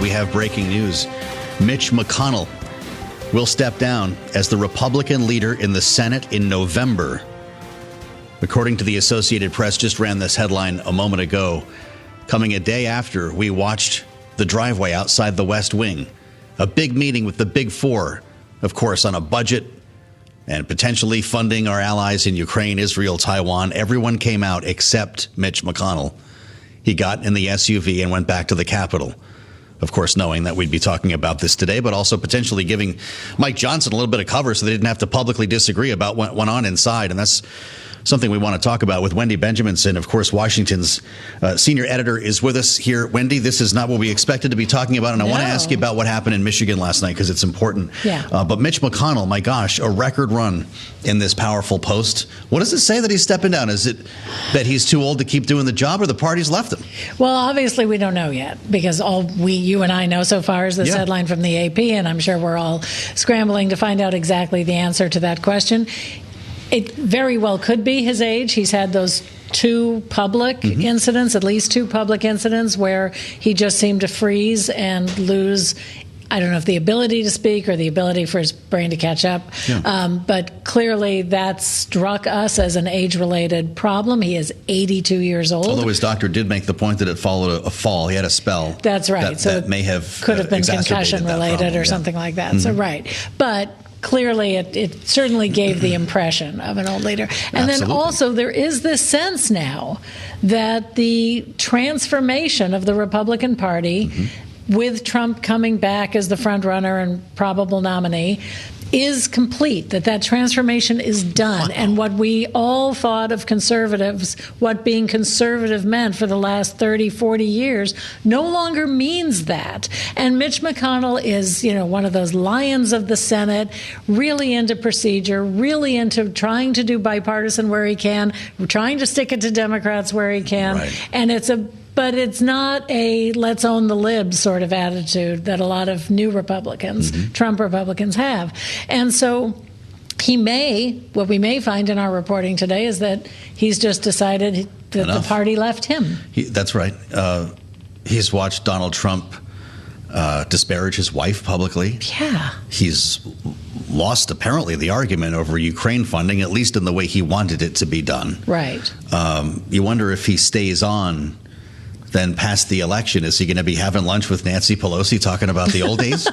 we have breaking news. Mitch McConnell will step down as the Republican leader in the Senate in November. According to the Associated Press, just ran this headline a moment ago, coming a day after we watched the driveway outside the West Wing. A big meeting with the Big Four, of course, on a budget and potentially funding our allies in Ukraine, Israel, Taiwan. Everyone came out except Mitch McConnell. He got in the SUV and went back to the Capitol. Of course, knowing that we'd be talking about this today, but also potentially giving Mike Johnson a little bit of cover so they didn't have to publicly disagree about what went on inside. And that's something we want to talk about with Wendy Benjaminson. Of course, Washington's senior editor is with us here. Wendy, this is not what we expected to be talking about, and I want to ask you about what happened in Michigan last night because it's important. Yeah. But Mitch McConnell, my gosh, a record run in this powerful post. What does it say that he's stepping down? Is it that he's too old to keep doing the job, or the party's left him? Well, obviously we don't know yet, because all you and I know so far is this headline from the AP, and I'm sure we're all scrambling to find out exactly the answer to that question. It very well could be his age. He's had those two public incidents, at least two public incidents, where he just seemed to freeze and lose, I don't know if the ability to speak or the ability for his brain to catch up. Yeah. But clearly that struck us as an age-related problem. He is 82 years old. Although his doctor did make the point that it followed a fall. He had a spell. That's right. That may have could have been concussion-related or something like that. So right. But clearly, it certainly gave the impression of an old leader. And Absolutely. then also there is this sense now that the transformation of the Republican Party, with Trump coming back as the front runner and probable nominee, is complete, that transformation is done. And what we all thought of conservatives, what being conservative meant for the last 30, 40 years, no longer means that. And Mitch McConnell is, one of those lions of the Senate, really into procedure, really into trying to do bipartisan where he can, trying to stick it to Democrats where he can. Right. And but it's not a let's own the libs sort of attitude that a lot of new Republicans, Trump Republicans, have. And so what we may find in our reporting today is that he's just decided that the party left him. That's right. He's watched Donald Trump disparage his wife publicly. Yeah. He's lost, apparently, the argument over Ukraine funding, at least in the way he wanted it to be done. Right. You wonder if he stays on then past the election. Is he going to be having lunch with Nancy Pelosi talking about the old days?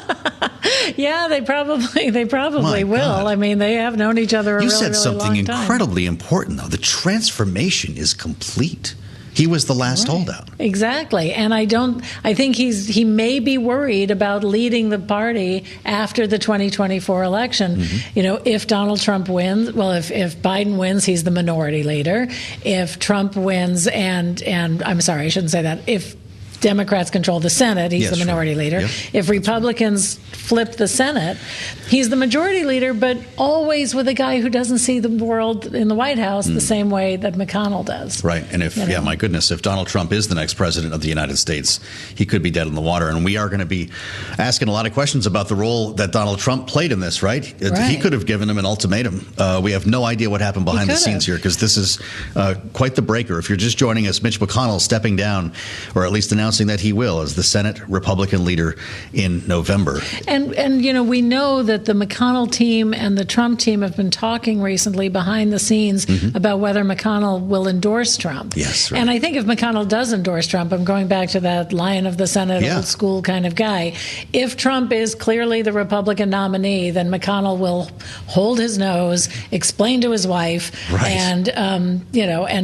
Yeah, they probably will. God. I mean, they have known each other a really, really long time. You said something incredibly important, though. The transformation is complete. He was the last holdout. Exactly. And I think he may be worried about leading the party after the 2024 election. If Donald Trump wins, if Biden wins, he's the minority leader. If Trump wins and I'm sorry, I shouldn't say that. If Democrats control the Senate, he's the minority leader. Yep. If Republicans flip the Senate, he's the majority leader, but always with a guy who doesn't see the world in the White House the same way that McConnell does. Right. And my goodness, if Donald Trump is the next president of the United States, he could be dead in the water. And we are going to be asking a lot of questions about the role that Donald Trump played in this, right? He could have given him an ultimatum. We have no idea what happened behind the scenes here, because this is quite the breaker. If you're just joining us, Mitch McConnell stepping down, or at least announcing that he will as the Senate Republican leader in November. And we know that the McConnell team and the Trump team have been talking recently behind the scenes about whether McConnell will endorse Trump. Yes, right. And I think if McConnell does endorse Trump, I'm going back to that lion of the Senate, old school kind of guy. If Trump is clearly the Republican nominee, then McConnell will hold his nose, explain to his wife, and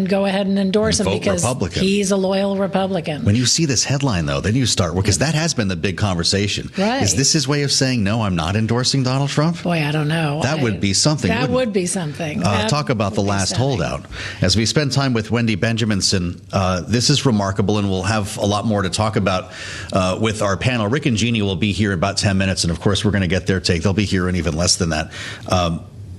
go ahead and endorse him because he's a loyal Republican. When you see this headline, though, then you start, because that has been the big conversation. Right. Is this his way of saying, no, I'm not endorsing Donald Trump? Boy, I don't know. That would be something. That would be something. Talk about the last holdout. As we spend time with Wendy Benjaminson, this is remarkable, and we'll have a lot more to talk about with our panel. Rick and Jeannie will be here in about 10 minutes, and of course, we're going to get their take. They'll be here in even less than that.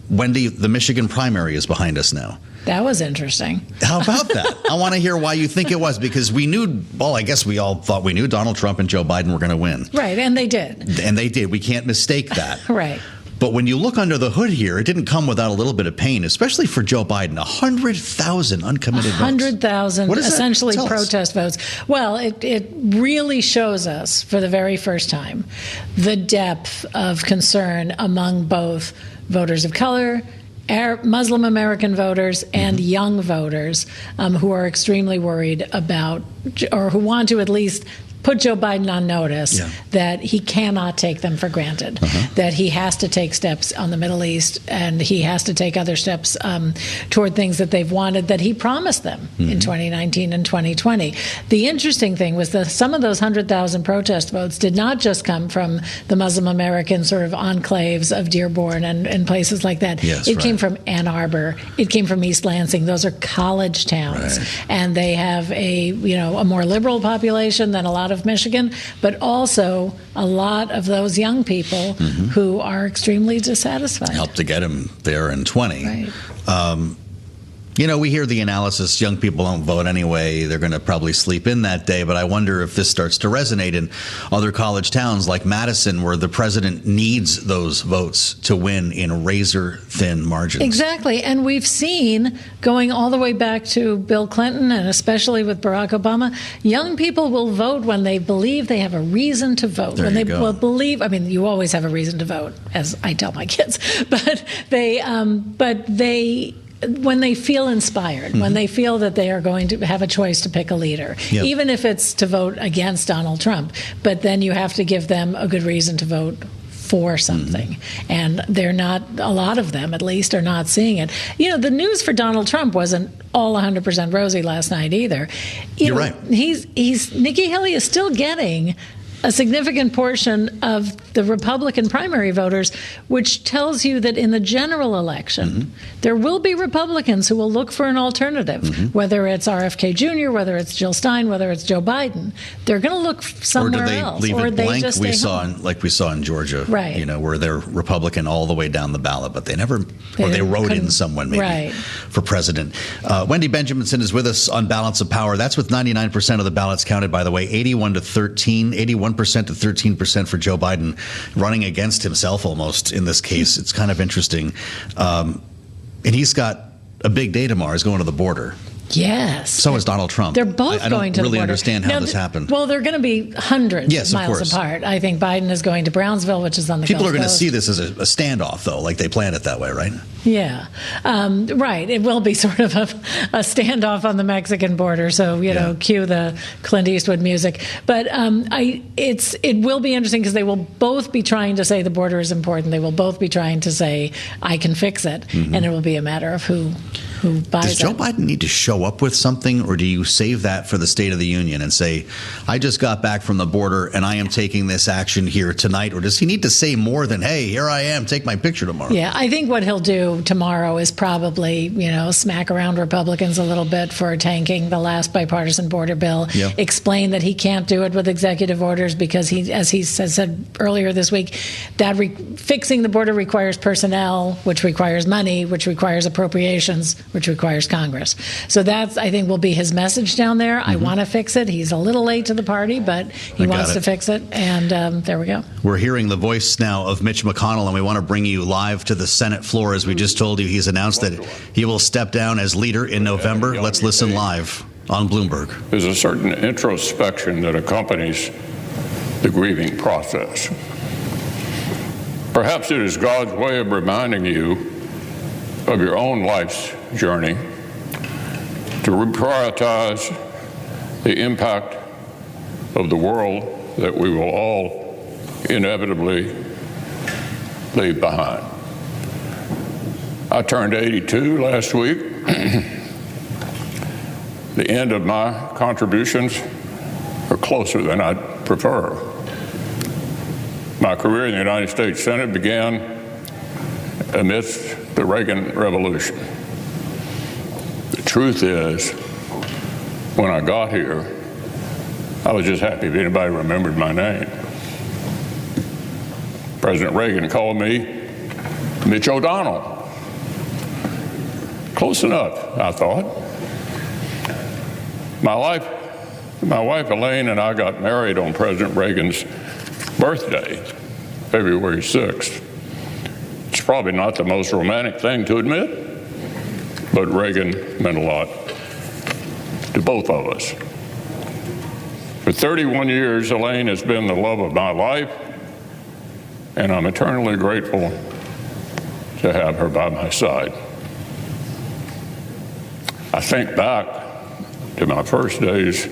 Wendy, the Michigan primary is behind us now. That was interesting. How about that? I want to hear why you think it was, because we knew, I guess we all thought we knew Donald Trump and Joe Biden were going to win. Right, and they did. And they did. We can't mistake that. Right. But when you look under the hood here, it didn't come without a little bit of pain, especially for Joe Biden. 100,000 uncommitted votes. 100,000 essentially Tell us. protest votes. Well, it really shows us for the very first time the depth of concern among both voters of color, Muslim American voters, and young voters who are extremely worried about, or who want to at least put Joe Biden on notice that he cannot take them for granted, that he has to take steps on the Middle East, and he has to take other steps toward things that they've wanted that he promised them in 2019 and 2020. The interesting thing was that some of those 100,000 protest votes did not just come from the Muslim American sort of enclaves of Dearborn and places like that. It came from Ann Arbor. It came from East Lansing. Those are college towns, and they have a more liberal population than a lot of Michigan, but also a lot of those young people who are extremely dissatisfied. Helped to get him there in 20. Right. We hear the analysis, young people don't vote anyway, they're going to probably sleep in that day, but I wonder if this starts to resonate in other college towns like Madison, where the president needs those votes to win in razor-thin margins. Exactly, and we've seen, going all the way back to Bill Clinton and especially with Barack Obama, young people will vote when they believe they have a reason to vote. There when you they go. believe, I mean, you always have a reason to vote, as I tell my kids, but when they feel inspired, when they feel that they are going to have a choice to pick a leader, even if it's to vote against Donald Trump, but then you have to give them a good reason to vote for something. And they're not, a lot of them at least, are not seeing it. The news for Donald Trump wasn't all 100% rosy last night either. You're right. Nikki Haley is still getting a significant portion of the Republican primary voters, which tells you that in the general election, there will be Republicans who will look for an alternative, whether it's RFK Jr., whether it's Jill Stein, whether it's Joe Biden. They're going to look somewhere else. Or do they leave it blank? Just We saw in Georgia, where they're Republican all the way down the ballot, but they wrote in someone maybe for president. Wendy Benjaminson is with us on Balance of Power. That's with 99% of the ballots counted, by the way, 81% to 13% for Joe Biden, running against himself almost in this case. It's kind of interesting. And he's got a big day tomorrow. He's going to the border. Yes. So is Donald Trump. They're both going to the border. I don't really understand how this happened. Well, they're going to be hundreds of miles apart. I think Biden is going to Brownsville, which is on the Gulf Coast. People are going to see this as a standoff, though, like they planned it that way, right? Yeah. Right. It will be sort of a standoff on the Mexican border. So, cue the Clint Eastwood music. But it will be interesting because they will both be trying to say the border is important. They will both be trying to say, I can fix it. And it will be a matter of who buys Does Joe Biden need to show up with something, or do you save that for the State of the Union and say, I just got back from the border and I am taking this action here tonight? Or does he need to say more than, hey, here I am, take my picture tomorrow? Yeah, I think what he'll do tomorrow is probably, smack around Republicans a little bit for tanking the last bipartisan border bill, explain that he can't do it with executive orders because as he said earlier this week, that fixing the border requires personnel, which requires money, which requires appropriations, which requires Congress. So that's, I think, will be his message down there. I want to fix it. He's a little late to the party, but he wants to fix it. And there we go. We're hearing the voice now of Mitch McConnell, and we want to bring you live to the Senate floor. As we just told you, he's announced that he will step down as leader in November. Let's listen live on Bloomberg. There's a certain introspection that accompanies the grieving process. Perhaps it is God's way of reminding you of your own life's journey, to reprioritize the impact of the world that we will all inevitably leave behind. I turned 82 last week. The end of my contributions are closer than I'd prefer. My career in the United States Senate began amidst the Reagan Revolution. The truth is, when I got here, I was just happy if anybody remembered my name. President Reagan called me Mitch O'Donnell. Close enough, I thought. My wife Elaine and I got married on President Reagan's birthday, February 6th. probably not the most romantic thing to admit, but Reagan meant a lot to both of us. For 31 years, Elaine has been the love of my life, and I'm eternally grateful to have her by my side. I think back to my first days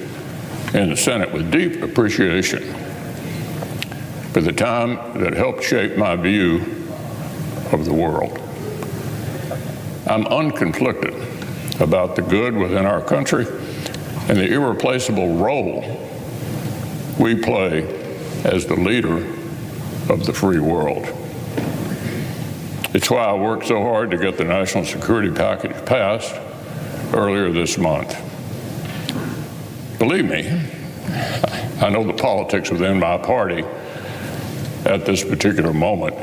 in the Senate with deep appreciation for the time that helped shape my view of the world. I'm unconflicted about the good within our country and the irreplaceable role we play as the leader of the free world. It's why I worked so hard to get the national security package passed earlier this month. Believe me, I know the politics within my party at this particular moment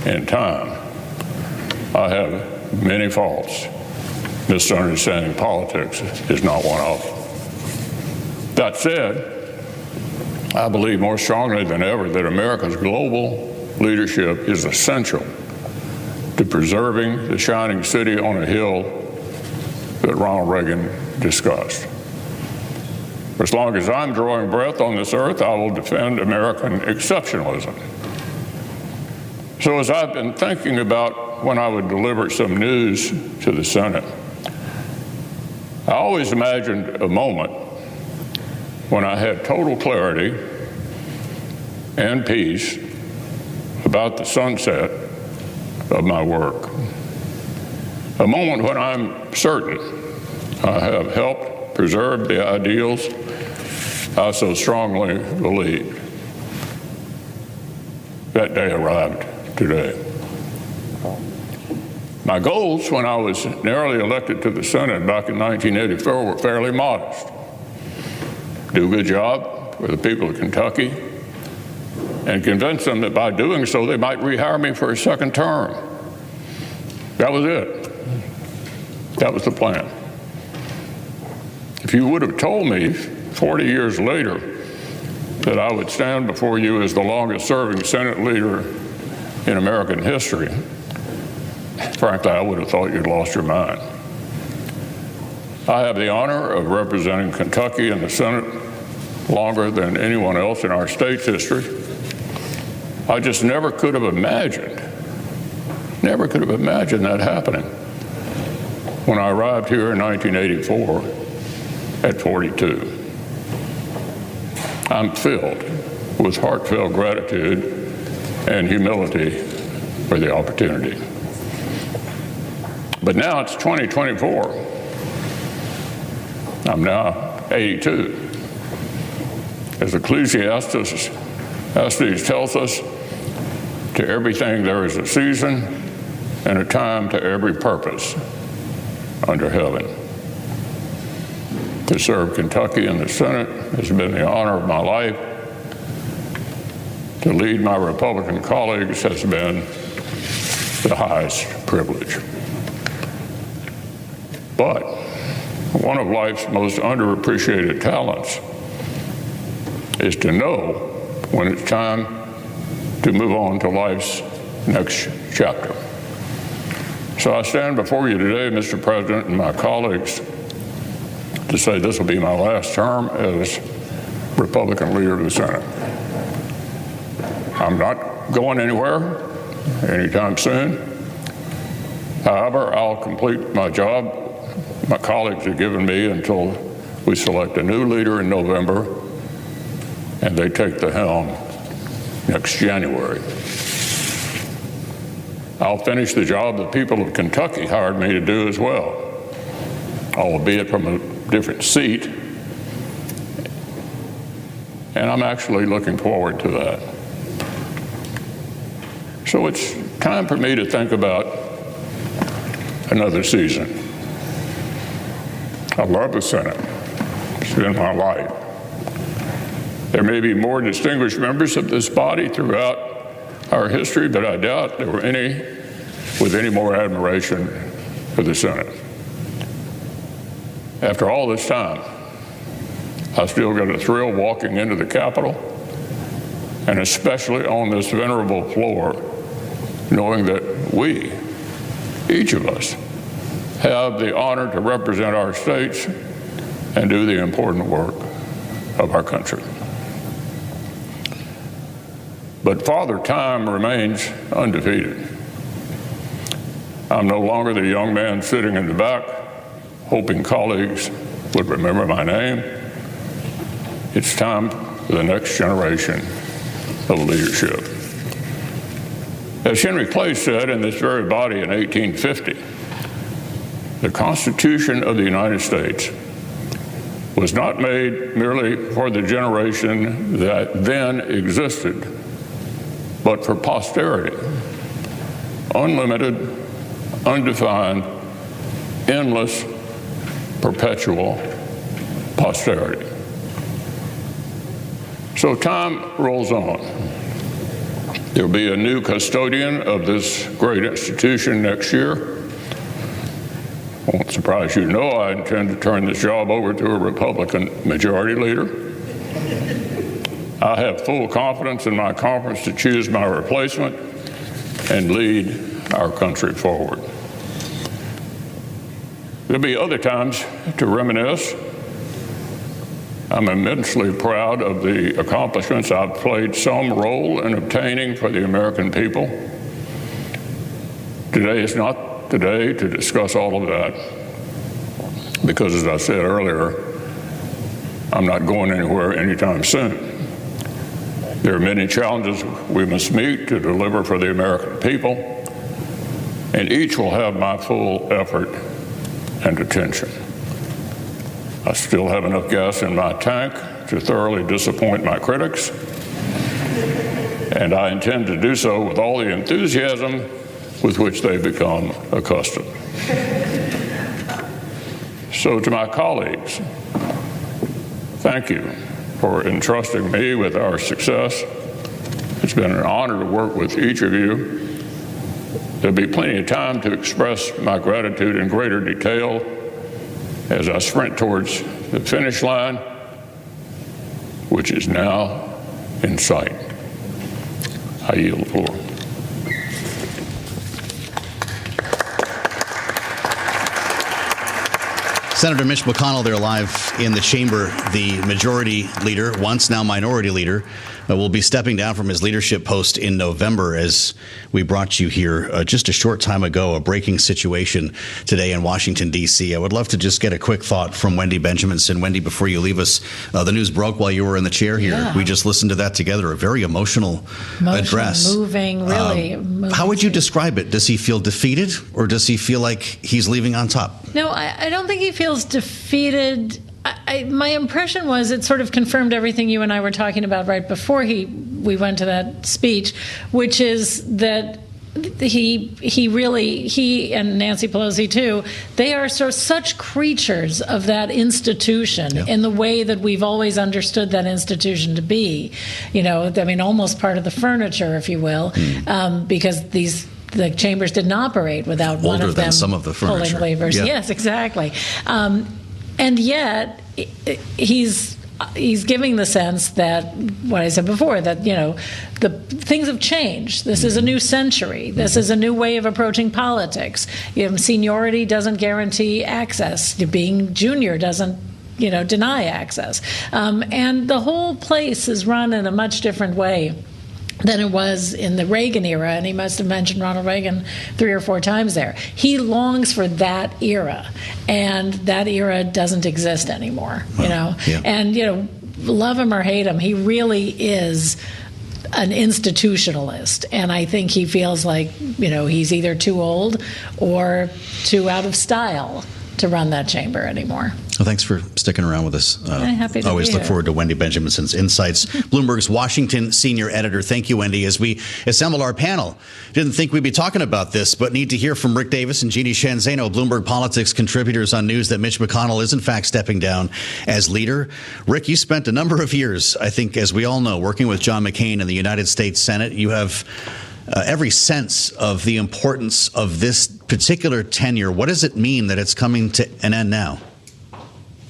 in time. I have many faults. Misunderstanding politics is not one of them. That said, I believe more strongly than ever that America's global leadership is essential to preserving the shining city on a hill that Ronald Reagan discussed. For as long as I'm drawing breath on this earth, I will defend American exceptionalism. So as I've been thinking about when I would deliver some news to the Senate, I always imagined a moment when I had total clarity and peace about the sunset of my work. A moment when I'm certain I have helped preserve the ideals I so strongly believed. That day arrived today. My goals when I was narrowly elected to the Senate back in 1984 were fairly modest. Do a good job for the people of Kentucky and convince them that by doing so they might rehire me for a second term. That was it. That was the plan. If you would have told me 40 years later that I would stand before you as the longest serving Senate leader in American history, frankly, I would have thought you'd lost your mind. I have the honor of representing Kentucky in the Senate longer than anyone else in our state's history. I just never could have imagined that happening when I arrived here in 1984 at 42. I'm filled with heartfelt gratitude and humility for the opportunity. But now it's 2024. I'm now 82. As Ecclesiastes tells us, to everything there is a season and a time to every purpose under heaven. To serve Kentucky in the Senate has been the honor of my life. To lead my Republican colleagues has been the highest privilege. But one of life's most underappreciated talents is to know when it's time to move on to life's next chapter. So I stand before you today, Mr. President, and my colleagues, to say this will be my last term as Republican leader of the Senate. I'm not going anywhere anytime soon. However, I'll complete my job my colleagues have given me until we select a new leader in November and they take the helm next January. I'll finish the job the people of Kentucky hired me to do as well, albeit from a different seat, and I'm actually looking forward to that. So it's time for me to think about another season. I love the Senate. It's been my life. There may be more distinguished members of this body throughout our history, but I doubt there were any with any more admiration for the Senate. After all this time, I still get a thrill walking into the Capitol, and especially on this venerable floor, knowing that we, each of us, have the honor to represent our states and do the important work of our country. But Father Time remains undefeated. I'm no longer the young man sitting in the back, hoping colleagues would remember my name. It's time for the next generation of leadership. As Henry Clay said in this very body in 1850, the Constitution of the United States was not made merely for the generation that then existed, but for posterity, unlimited, undefined, endless, perpetual posterity. So time rolls on. There'll be a new custodian of this great institution next year. Won't surprise you to know I intend to turn this job over to a Republican majority leader. I have full confidence in my conference to choose my replacement and lead our country forward. There'll be other times to reminisce. I'm immensely proud of the accomplishments I've played some role in obtaining for the American people. Today is not the day to discuss all of that, because as I said earlier, I'm not going anywhere anytime soon. There are many challenges we must meet to deliver for the American people, and each will have my full effort and attention. I still have enough gas in my tank to thoroughly disappoint my critics, and I intend to do so with all the enthusiasm with which they've become accustomed. So to my colleagues, thank you for entrusting me with our success. It's been an honor to work with each of you. There'll be plenty of time to express my gratitude in greater detail as I sprint towards the finish line, which is now in sight. I yield the floor. Senator Mitch McConnell there live in the chamber. The majority leader, once now minority leader, will be stepping down from his leadership post in November. As we brought you here just a short time ago, a breaking situation today in Washington, D.C. I would love to just get a quick thought from Wendy Benjaminson. Wendy, before you leave us, the news broke while you were in the chair here. Yeah. We just listened to that together, a very emotional address. Moving, really. How would you describe it? Does he feel defeated, or does he feel like he's leaving on top? No, I don't think he feels defeated. My impression was it sort of confirmed everything you and I were talking about right before we went to that speech, which is that he and Nancy Pelosi too, they are such creatures of that institution in the way that we've always understood that institution to be. You know, I mean, almost part of the furniture, if you will, because the chambers didn't operate without one of them some of the furniture. Pulling levers. Yeah. Yes, exactly. And yet he's giving the sense that what I said before, that, you know, the things have changed. This is a new century. This is a new way of approaching politics. You know, seniority doesn't guarantee access. Being junior doesn't, you know, deny access. And the whole place is run in a much different way than it was in the Reagan era, and he must have mentioned Ronald Reagan 3 or 4 times there. He longs for that era, and that era doesn't exist anymore, you know. Yeah. And, you know, love him or hate him, he really is an institutionalist, and I think he feels like, you know, he's either too old or too out of style to run that chamber anymore. Well, thanks for sticking around with us. Happy to always be look here. forward to Wendy Benjaminson's insights. Bloomberg's Washington senior editor. Thank you, Wendy. As we assemble our panel, didn't think we'd be talking about this, but need to hear from Rick Davis and Jeannie Sheehan Zaino, Bloomberg Politics contributors, on news that Mitch McConnell is in fact stepping down as leader. Rick, you spent a number of years, I think, as we all know, working with John McCain in the United States Senate. You have every sense of the importance of this particular tenure. What does it mean that it's coming to an end now?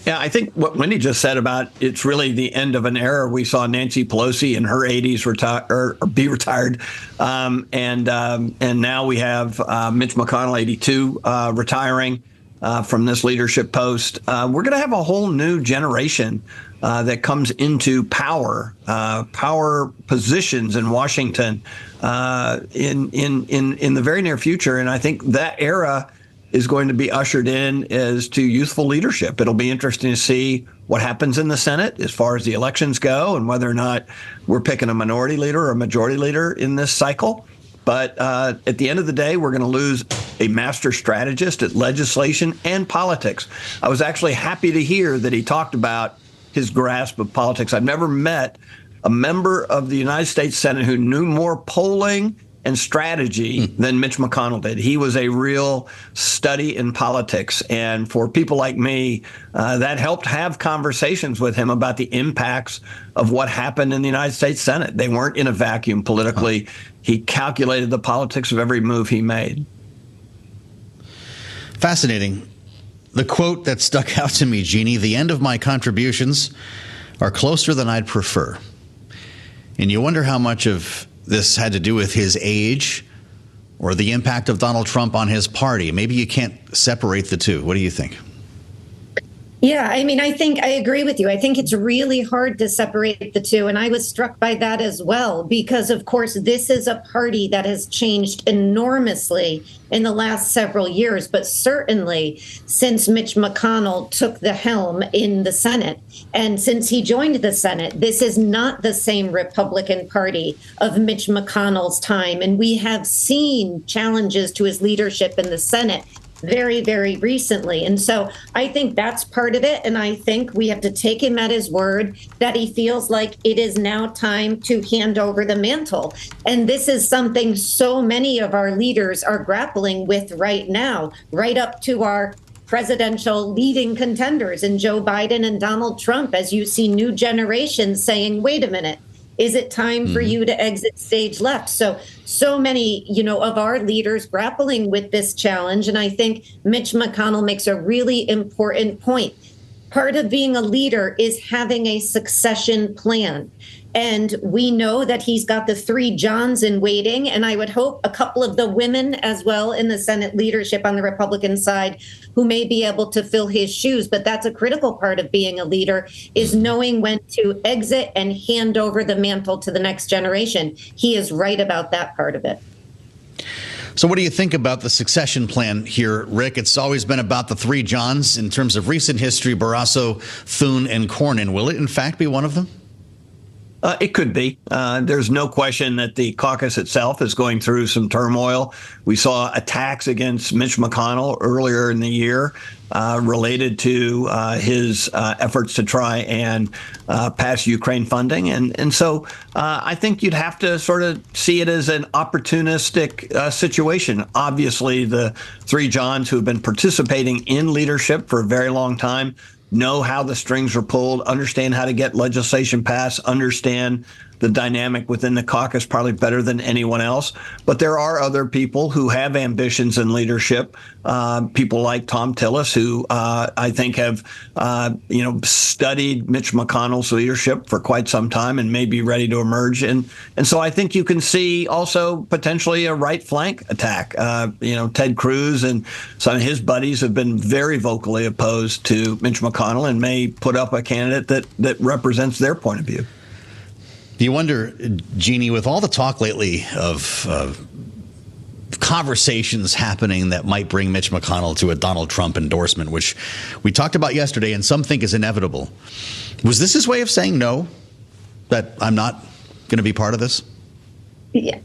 Yeah, I think what Wendy just said about it's really the end of an era. We saw Nancy Pelosi in her 80s be retired, and now we have Mitch McConnell, 82, retiring from this leadership post. We're going to have a whole new generation that comes into power positions in Washington in the very near future, and I think that era is going to be ushered in as to youthful leadership. It'll be interesting to see what happens in the Senate as far as the elections go and whether or not we're picking a minority leader or a majority leader in this cycle. But at the end of the day, we're going to lose a master strategist at legislation and politics. I was actually happy to hear that he talked about his grasp of politics. I've never met a member of the United States Senate who knew more polling and strategy than Mitch McConnell did. He was a real study in politics. And for people like me, that helped have conversations with him about the impacts of what happened in the United States Senate. They weren't in a vacuum politically. He calculated the politics of every move he made. Fascinating. The quote that stuck out to me, Jeannie, the end of my contributions are closer than I'd prefer. And you wonder how much of this had to do with his age or the impact of Donald Trump on his party. Maybe you can't separate the two. What do you think? Yeah, I mean, I think I agree with you. I think it's really hard to separate the two. And I was struck by that as well, because, of course, this is a party that has changed enormously in the last several years, but certainly since Mitch McConnell took the helm in the Senate. And since he joined the Senate, this is not the same Republican Party of Mitch McConnell's time. And we have seen challenges to his leadership in the Senate very, very recently. And so I think that's part of it. And I think we have to take him at his word that he feels like it is now time to hand over the mantle. And this is something so many of our leaders are grappling with right now, right up to our presidential leading contenders in Joe Biden and Donald Trump, as you see new generations saying, wait a minute, is it time for you to exit stage left? So many, of our leaders grappling with this challenge. And I think Mitch McConnell makes a really important point. Part of being a leader is having a succession plan. And we know that he's got the 3 Johns in waiting. And I would hope a couple of the women as well in the Senate leadership on the Republican side who may be able to fill his shoes. But that's a critical part of being a leader, is knowing when to exit and hand over the mantle to the next generation. He is right about that part of it. So what do you think about the succession plan here, Rick? It's always been about the 3 Johns in terms of recent history: Barrasso, Thune, and Cornyn. Will it, in fact, be one of them? It could be. There's no question that the caucus itself is going through some turmoil. We saw attacks against Mitch McConnell earlier in the year related to his efforts to try and pass Ukraine funding. And so I think you'd have to sort of see it as an opportunistic situation. Obviously, the 3 Johns who have been participating in leadership for a very long time know how the strings are pulled, understand how to get legislation passed, understand the dynamic within the caucus probably better than anyone else. But there are other people who have ambitions in leadership, people like Tom Tillis, who I think have, studied Mitch McConnell's leadership for quite some time and may be ready to emerge. And so I think you can see also potentially a right flank attack. Ted Cruz and some of his buddies have been very vocally opposed to Mitch McConnell and may put up a candidate that represents their point of view. Do you wonder, Jeannie, with all the talk lately of conversations happening that might bring Mitch McConnell to a Donald Trump endorsement, which we talked about yesterday and some think is inevitable, was this his way of saying no, that I'm not going to be part of this?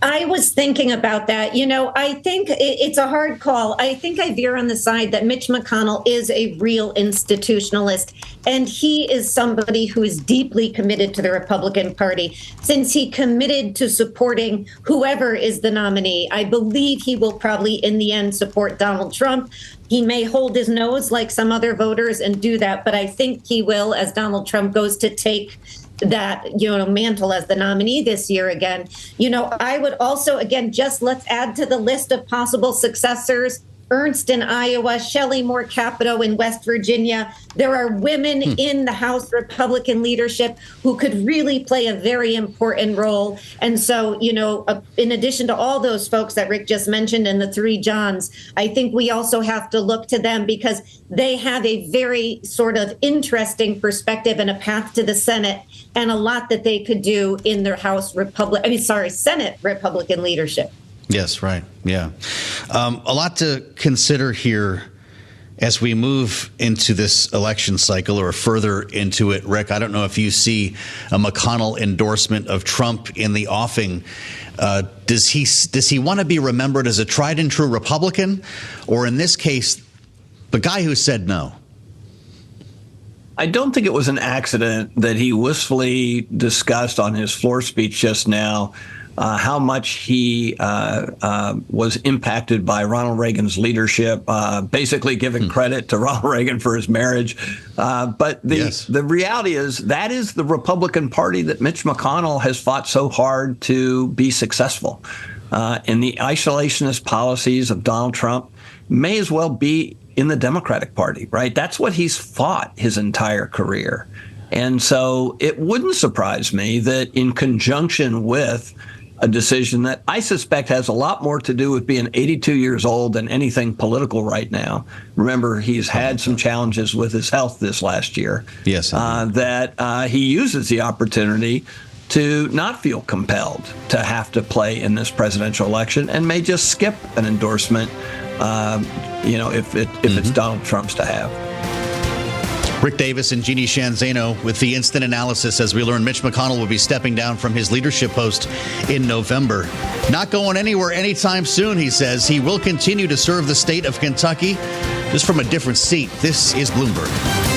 I was thinking about that. I think it's a hard call. I think I veer on the side that Mitch McConnell is a real institutionalist, and he is somebody who is deeply committed to the Republican Party. Since he committed to supporting whoever is the nominee, I believe he will probably in the end support Donald Trump. He may hold his nose like some other voters and do that, but I think he will, as Donald Trump goes to take that, mantle as the nominee this year again. I would also, again, let's add to the list of possible successors Ernst in Iowa, Shelley Moore Capito in West Virginia. There are women in the House Republican leadership who could really play a very important role. And so, in addition to all those folks that Rick just mentioned and the three Johns, I think we also have to look to them because they have a very sort of interesting perspective and a path to the Senate and a lot that they could do in their Senate Republican leadership. Yes, right. Yeah. A lot to consider here as we move into this election cycle or further into it. Rick, I don't know if you see a McConnell endorsement of Trump in the offing. Does he want to be remembered as a tried and true Republican, or in this case, the guy who said no? I don't think it was an accident that he wistfully discussed on his floor speech just now how much he was impacted by Ronald Reagan's leadership, basically giving credit to Ronald Reagan for his marriage. But the reality is that is the Republican Party that Mitch McConnell has fought so hard to be successful. And the isolationist policies of Donald Trump may as well be in the Democratic Party, right? That's what he's fought his entire career. And so it wouldn't surprise me that in conjunction with a decision that I suspect has a lot more to do with being 82 years old than anything political right now. Remember, he's had some challenges with his health this last year. Yes. That he uses the opportunity to not feel compelled to have to play in this presidential election and may just skip an endorsement, if it's Donald Trump's to have. Rick Davis and Jeannie Shanzano with the instant analysis as we learn Mitch McConnell will be stepping down from his leadership post in November. Not going anywhere anytime soon, he says. He will continue to serve the state of Kentucky, just from a different seat. This is Bloomberg.